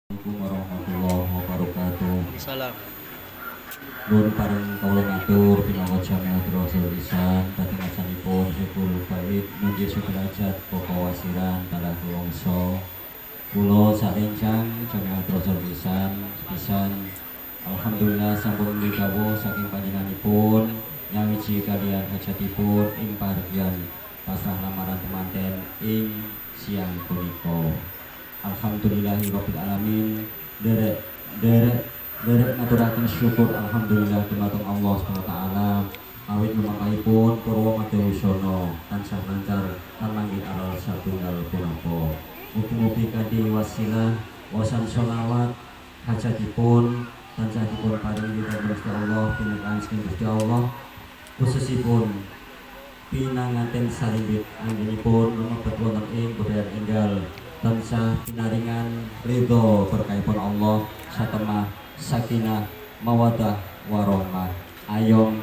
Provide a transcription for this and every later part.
Assalamualaikum warahmatullahi wabarakatuh. Salam. Nuhun paring kawula matur pinanggot Jamiatul Rasul Lisan dhateng asanipun Syekul Bait mugi derajat Bapak Wasiran talah kulongso. Kula sarencang Jamiatul Rasul Lisan pisan alhamdulillah sampun didhawuh saking panjenenganipun nyawiji kaliyan hajatipun ing pahargyan pasrah lamaran temanten ing siang punika. Alhamdulillahirabbil alamin. Derek ngaturaken syukur alhamdulillah dumateng Allah Subhanahu wa taala awit memakanipun purwa madyawisana tansah lancar lan manggih aral satunggal punapa. Mugi-mugi kanthi wasilah wasan sholawat hajatipun tansah dipun paringi Gusti Allah pinukan saking Gusti Allah khususipun pinanganten sarimbit anggenipun lumebet wonten ing budaya enggal tansah pinaringan ridho berkahipun Allah satemah sakinah mawadah warahmah ayem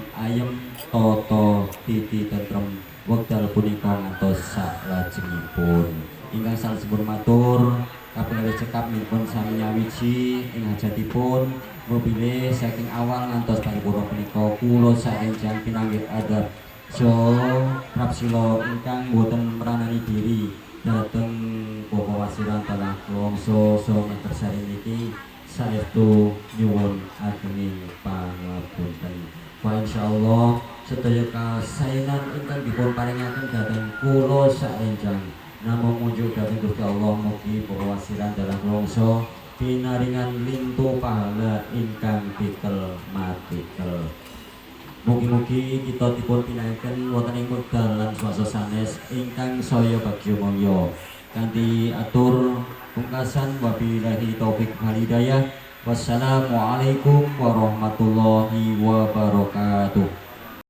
toto titi tentrem wekdal punika ngantos salajengipun ingkang salajengipun matur kapingalih cekap minipun sami nyawiji ing hajatipun mobile saking awal ngantos paripurna punika kula saenjang pinanggih adab so prapsila ingkang boten meranani diri dhateng Bapak Wasiran talah kulongso so ngersari niki saestu nyuwun ageng pangapunten. Wa insyaallah sedaya kasainan ingkang dipun paringaken dhateng kula saenjang namung mujuk dhateng Gusti Allah mugi Bapak Wasiran talah kulongso pinaringan lintu pahala ingkang tikel matikel. Mugi-mugi kita dipun pinaken wonten ing wekdal lan swasa sanes ingkang saya bagya mulya. Kanthi atur pungkasan wabillahi taufik wal hidayah. Wassalamualaikum warahmatullahi wabarakatuh.